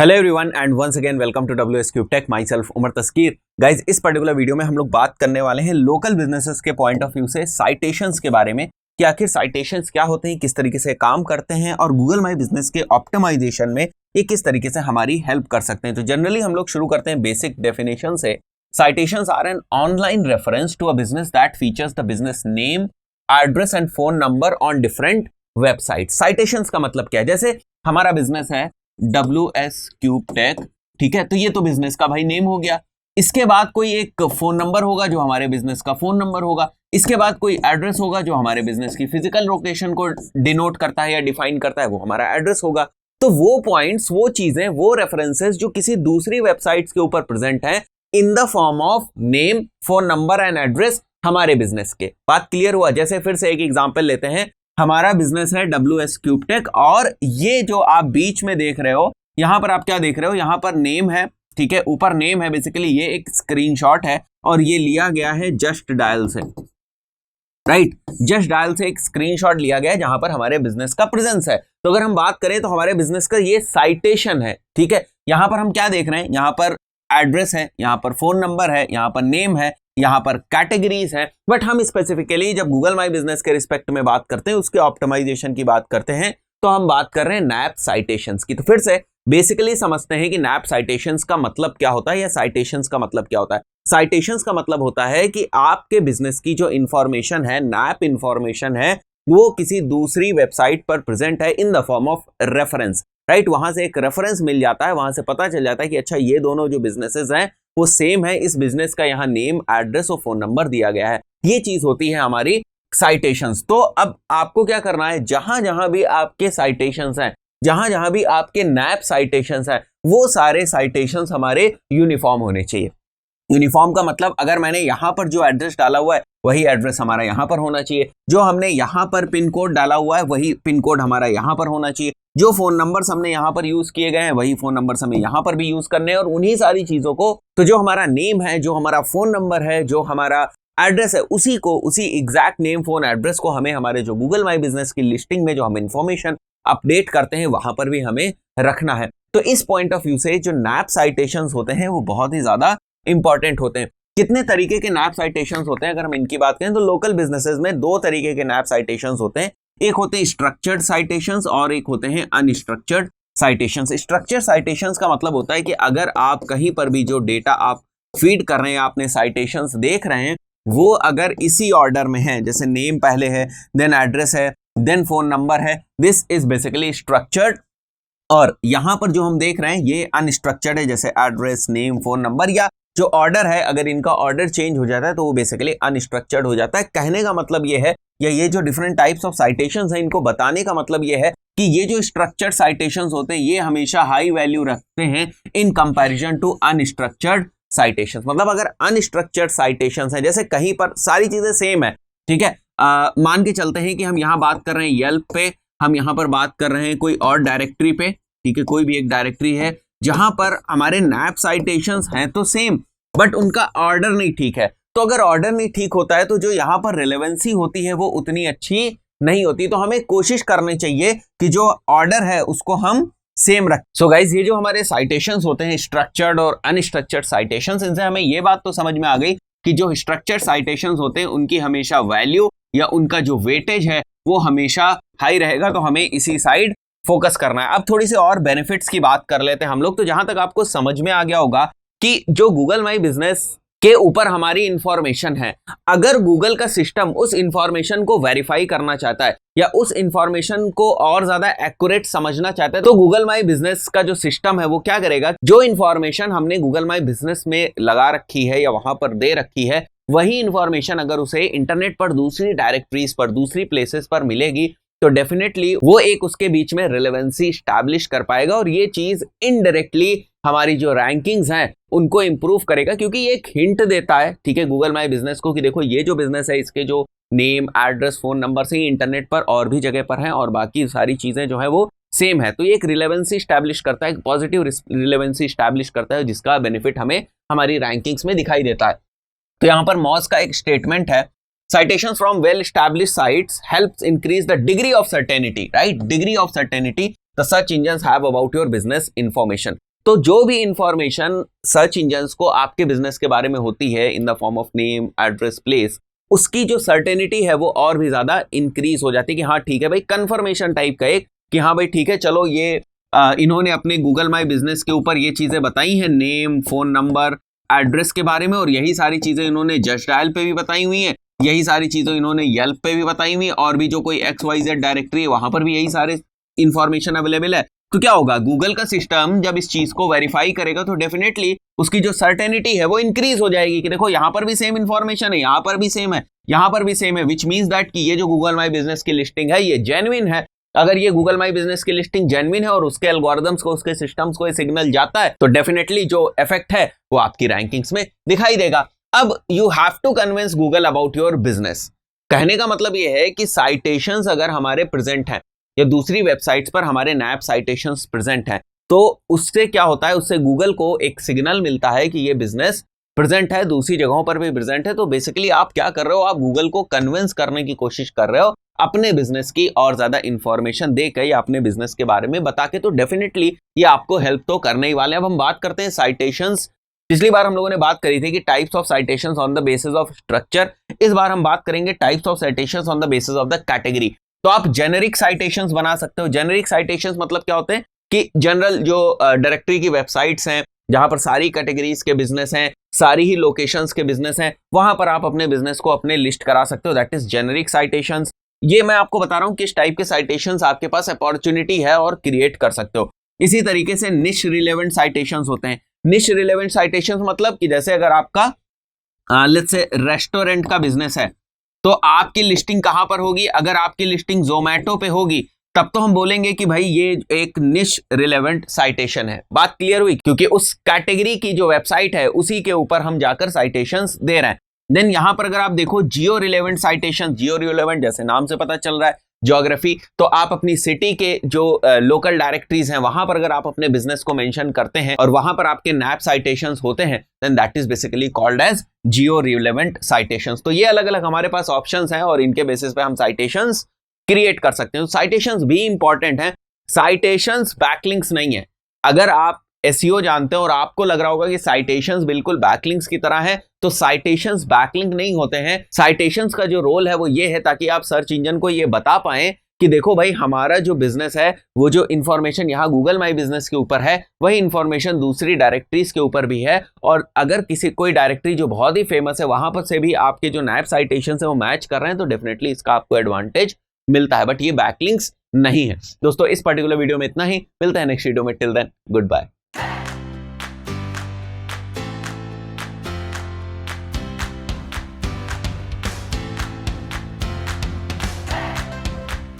Hello everyone and once again welcome to WS Cube Tech। Myself Umar Taskeer. Guys, इस particular video में हम लोग बात करने वाले हैं लोकल बिजनेसेस के पॉइंट ऑफ व्यू से साइटेशंस के बारे में कि आखिर साइटेशंस क्या होते हैं, किस तरीके से काम करते हैं और गूगल माई बिजनेस के ऑप्टिमाइजेशन में ये किस तरीके से हमारी हेल्प कर सकते हैं। तो जनरली हम लोग शुरू करते हैं बेसिक डेफिनेशन से। Citations are an online reference to a business that features the business name, address and phone number on different website. Citations का मतलब क्या है? जैसे हमारा बिजनेस है WS Cube Tech, ठीक है, तो ये तो बिजनेस का भाई नेम हो गया। इसके बाद कोई एक फोन नंबर होगा जो हमारे बिजनेस का फोन नंबर होगा। इसके बाद कोई एड्रेस होगा जो हमारे बिजनेस की फिजिकल लोकेशन को डिनोट करता है या डिफाइन करता है, वो हमारा एड्रेस होगा। तो वो पॉइंट्स, वो चीजें, वो रेफरेंसेस जो किसी दूसरी वेबसाइट्स के ऊपर प्रेजेंट है in the form of name, phone number and address हमारे बिजनेस के। बात क्लियर हुआ? जैसे फिर से एक एग्जांपल लेते हैं। हमारा बिजनेस है WS Cube Tech और ये जो आप बीच में देख रहे हो, यहां पर आप क्या देख रहे हो? यहां पर नेम है, ठीक है, ऊपर नेम है। बेसिकली ये एक स्क्रीनशॉट है और ये लिया गया है जस्ट डायल से, राइट। जस्ट डायल से एक स्क्रीनशॉट लिया गया है जहां पर हमारे बिजनेस का प्रेजेंस है। तो अगर हम बात करें तो हमारे बिजनेस का ये साइटेशन है, ठीक है। यहां पर हम क्या देख रहे हैं? यहां पर एड्रेस है, यहां पर फोन नंबर है, यहां पर नेम है, यहां पर कैटेगरीज है। बट हम स्पेसिफिकली जब गूगल माई बिजनेस के रिस्पेक्ट में बात करते हैं, उसके ऑप्टिमाइजेशन की बात करते हैं, तो हम बात कर रहे हैं नैप साइटेशंस की। तो फिर से बेसिकली समझते हैं कि नैप साइटेशंस का मतलब क्या होता है या साइटेशंस का मतलब क्या होता है। साइटेशंस का मतलब होता है कि आपके बिजनेस की जो इंफॉर्मेशन है, नैप इंफॉर्मेशन है, वो किसी दूसरी वेबसाइट पर प्रेजेंट है in the form of reference, right. वहां से एक रेफरेंस मिल जाता है, वहां से पता चल जाता है कि अच्छा ये दोनों जो बिजनेसेस हैं वो सेम है। इस बिजनेस का यहाँ नेम, एड्रेस और फोन नंबर दिया गया है। ये चीज होती है हमारी साइटेशंस। तो अब आपको क्या करना है? जहां जहां भी आपके साइटेशंस हैं, जहां जहां भी आपके नैप साइटेशंस हैं, वो सारे साइटेशंस हमारे यूनिफॉर्म होने चाहिए। यूनिफॉर्म का मतलब अगर मैंने यहां पर जो एड्रेस डाला हुआ है वही एड्रेस हमारा यहां पर होना चाहिए। जो हमने यहां पर पिन कोड डाला हुआ है वही पिन कोड हमारा यहां पर होना चाहिए। जो फोन नंबर्स हमने यहां पर यूज किए गए हैं वही फोन नंबर्स हमें यहां पर भी यूज करने हैं और उन्हीं सारी चीजों को, तो जो हमारा नेम है, जो हमारा फोन नंबर है, जो हमारा एड्रेस है, उसी को, उसी एग्जैक्ट नेम, फोन, एड्रेस को हमें हमारे जो गूगल माई बिजनेस की लिस्टिंग में जो हम इंफॉर्मेशन अपडेट करते हैं वहां पर भी हमें रखना है। तो इस पॉइंट ऑफ व्यू से जो नैप साइटेशंस होते हैं वो बहुत ही ज्यादा इंपॉर्टेंट होते हैं। कितने तरीके के नैप साइटेशंस होते हैं अगर हम इनकी बात करें तो लोकल बिजनेसेस में दो तरीके के नैप साइटेशंस होते हैं। एक होते हैं स्ट्रक्चर्ड साइटेशंस और एक होते हैं अनस्ट्रक्चर्ड साइटेशंस। स्ट्रक्चर्ड साइटेशंस का मतलब होता है कि अगर आप कहीं पर भी जो डेटा आप फीड कर रहे हैं, आपने साइटेशंस देख रहे हैं, वो अगर इसी ऑर्डर में है, जैसे नेम पहले है, देन एड्रेस है, देन फोन नंबर है, दिस इज बेसिकली स्ट्रक्चर्ड। और यहां पर जो हम देख रहे हैं ये अनस्ट्रक्चर्ड है, जैसे एड्रेस, नेम, फोन नंबर, या जो ऑर्डर है अगर इनका ऑर्डर चेंज हो जाता है तो वो बेसिकली अनस्ट्रक्चर्ड हो जाता है। कहने का मतलब ये है, या ये जो डिफरेंट टाइप्स ऑफ साइटेशंस हैं इनको बताने का मतलब ये है कि ये जो स्ट्रक्चर्ड साइटेशंस होते हैं ये हमेशा हाई वैल्यू रखते हैं in comparison to unstructured citations. मतलब अगर अनस्ट्रक्चर्ड साइटेशंस हैं, जैसे कहीं पर सारी चीजें सेम है, ठीक है, मान के चलते हैं कि हम यहां बात कर रहे हैं येल्प पे, हम यहां पर बात कर रहे हैं कोई और डायरेक्टरी पे, ठीक है, कोई भी एक डायरेक्टरी है जहां पर हमारे नैप साइटेशंस हैं तो सेम, बट उनका ऑर्डर नहीं ठीक है। तो अगर ऑर्डर नहीं ठीक होता है तो जो यहां पर रिलेवेंसी होती है वो उतनी अच्छी नहीं होती। तो हमें कोशिश करनी चाहिए कि जो ऑर्डर है उसको हम सेम रखें। सो गाइज, ये जो हमारे साइटेशंस होते हैं स्ट्रक्चर्ड और अनस्ट्रक्चर्ड साइटेशंस, इनसे हमें ये बात तो समझ में आ गई कि जो स्ट्रक्चर्ड साइटेशंस होते हैं उनकी हमेशा वैल्यू या उनका जो वेटेज है वो हमेशा हाई रहेगा। तो हमें इसी साइड फोकस करना है। अब थोड़ी सी और बेनिफिट्स की बात कर लेते हैं हम लोग। तो जहां तक आपको समझ में आ गया होगा कि जो गूगल माई बिजनेस के ऊपर हमारी इंफॉर्मेशन है, अगर गूगल का सिस्टम उस इंफॉर्मेशन को वेरीफाई करना चाहता है या उस इंफॉर्मेशन को और ज्यादा एक्यूरेट समझना चाहता है, तो गूगल माई बिजनेस का जो सिस्टम है वो क्या करेगा? जो इंफॉर्मेशन हमने गूगल माई बिजनेस में लगा रखी है या वहां पर दे रखी है, वही इंफॉर्मेशन अगर उसे इंटरनेट पर दूसरी डायरेक्टरीज पर, दूसरी प्लेसेस पर मिलेगी तो डेफिनेटली वो एक उसके बीच में रिलेवेंसी स्टैब्लिश कर पाएगा और ये चीज इनडायरेक्टली हमारी जो रैंकिंग्स हैं उनको इंप्रूव करेगा, क्योंकि ये एक हिंट देता है, ठीक है, गूगल माई बिजनेस को कि देखो ये जो बिजनेस है इसके जो नेम, एड्रेस, फोन नंबर से इंटरनेट पर और भी जगह पर हैं और बाकी सारी चीजें जो है वो सेम है। तो ये एक रिलेवेंसी स्टैब्लिश करता है, पॉजिटिव रिलेवेंसी स्टैब्लिश करता है, जिसका बेनिफिट हमें हमारी रैंकिंग्स में दिखाई देता है। तो यहाँ पर मॉस का एक स्टेटमेंट है, citations from well established sites helps increase the degree of certainty, right? Degree of certainty the search engines have about your business information. तो जो भी इंफॉर्मेशन सर्च इंजन्स को आपके बिजनेस के बारे में होती है in the form of name, address, place, उसकी जो सर्टेनिटी है वो और भी ज्यादा इंक्रीज हो जाती है कि हाँ ठीक है भाई, कंफर्मेशन टाइप का एक कि हाँ भाई ठीक है, चलो ये इन्होंने अपने गूगल माई बिजनेस के ऊपर ये चीजें बताई हैं, नेम, फोन नंबर, एड्रेस के बारे में, और यही सारी चीजें इन्होंने जस्ट डायल पे भी बताई हुई हैं, यही सारी चीजें इन्होंने येल्प पे भी बताई हुई है, और भी जो कोई XYZ डायरेक्टरी है वहां पर भी यही सारे इंफॉर्मेशन अवेलेबल है। तो क्या होगा, गूगल का सिस्टम जब इस चीज को वेरीफाई करेगा तो डेफिनेटली उसकी जो सर्टेनिटी है वो इंक्रीज हो जाएगी कि देखो यहां पर भी सेम इंफॉर्मेशन है, यहां पर भी सेम है, यहां पर भी सेम है, विच मींस दैट कि ये जो गूगल माई बिजनेस की लिस्टिंग है ये जेन्युइन है। अगर ये गूगल माई बिजनेस की लिस्टिंग जेन्युइन है और उसके एल्गोरिथम्स को, उसके सिस्टम्स को ये सिग्नल जाता है, तो डेफिनेटली जो इफेक्ट है वो आपकी रैंकिंग्स में दिखाई देगा। अब you have to convince Google about your business. कहने का मतलब ये है कि साइटेशंस अगर हमारे प्रेजेंट हैं या दूसरी वेबसाइट्स पर हमारे नैप साइटेशंस प्रेजेंट हैं, तो उससे क्या होता है, उससे गूगल को एक सिग्नल मिलता है कि ये बिजनेस प्रेजेंट है, दूसरी जगहों पर भी प्रेजेंट है। तो बेसिकली आप क्या कर रहे हो, आप गूगल को कन्विंस करने की कोशिश कर रहे हो अपने बिजनेस की और ज्यादा इंफॉर्मेशन देकर या अपने बिजनेस के बारे में बता के। तो डेफिनेटली ये आपको हेल्प तो करने ही वाले हैं। अब हम बात करते हैं साइटेशंस। पिछली बार हम लोगों ने बात करी थी कि types of citations on the basis of structure. इस बार हम बात करेंगे types of citations on the basis of the category. तो आप जेनेरिक साइटेशंस बना सकते हो। जेनेरिक साइटेशंस मतलब क्या होते हैं कि जनरल जो डायरेक्टरी की वेबसाइट्स हैं जहां पर सारी कैटेगरीज के बिजनेस हैं, सारी ही लोकेशंस के बिजनेस हैं, वहां पर आप अपने बिजनेस को अपने लिस्ट करा सकते हो, दैट इज जेनेरिक साइटेशंस। ये मैं आपको बता रहा हूं किस टाइप के साइटेशंस आपके पास अपॉर्चुनिटी है और क्रिएट कर सकते हो। इसी तरीके से निश रिलेवेंट साइटेशंस होते हैं। निश रिलेवेंट साइटेशंस मतलब कि जैसे अगर आपका लेट्स से रेस्टोरेंट का बिजनेस है तो आपकी लिस्टिंग कहां पर होगी, अगर आपकी लिस्टिंग जोमैटो पे होगी तब तो हम बोलेंगे कि भाई ये एक निश रिलेवेंट साइटेशन है। बात क्लियर हुई, क्योंकि उस कैटेगरी की जो वेबसाइट है उसी के ऊपर हम जाकर साइटेशंस दे रहे हैं। देन यहां पर अगर आप देखो जियो रिलेवेंट साइटेशन, जियो रिलेवेंट जैसे नाम से पता चल रहा है ज्योग्राफी, तो आप अपनी सिटी के जो लोकल डायरेक्टरीज हैं वहां पर अगर आप अपने बिजनेस को मेंशन करते हैं और वहां पर आपके नैप साइटेशंस होते हैं, then that is basically called as geo relevant citations. तो ये अलग अलग हमारे पास ऑप्शंस हैं और इनके बेसिस पे हम साइटेशंस क्रिएट कर सकते हैं। साइटेशंस भी इंपॉर्टेंट हैं। साइटेशंस बैकलिंक्स नहीं है। अगर आप एसईओ जानते हो और आपको लग रहा होगा कि साइटेशंस बिल्कुल बैकलिंक्स की तरह है, तो साइटेशंस बैकलिंक नहीं होते हैं। साइटेशंस का जो रोल है वो ये है ताकि आप सर्च इंजन को ये बता पाएं कि देखो भाई हमारा जो बिजनेस है वो जो इंफॉर्मेशन यहाँ गूगल माई बिजनेस के ऊपर है वही इंफॉर्मेशन दूसरी डायरेक्टरीज के ऊपर भी है, और अगर किसी कोई डायरेक्टरी जो बहुत ही फेमस है वहां पर से भी आपके जो नैप साइटेशन है वो मैच कर रहे हैं, तो डेफिनेटली इसका आपको एडवांटेज मिलता है। बट ये बैकलिंक्स नहीं है। दोस्तों इस पर्टिकुलर वीडियो में इतना ही, मिलता है नेक्स्ट वीडियो में। Till then good bye.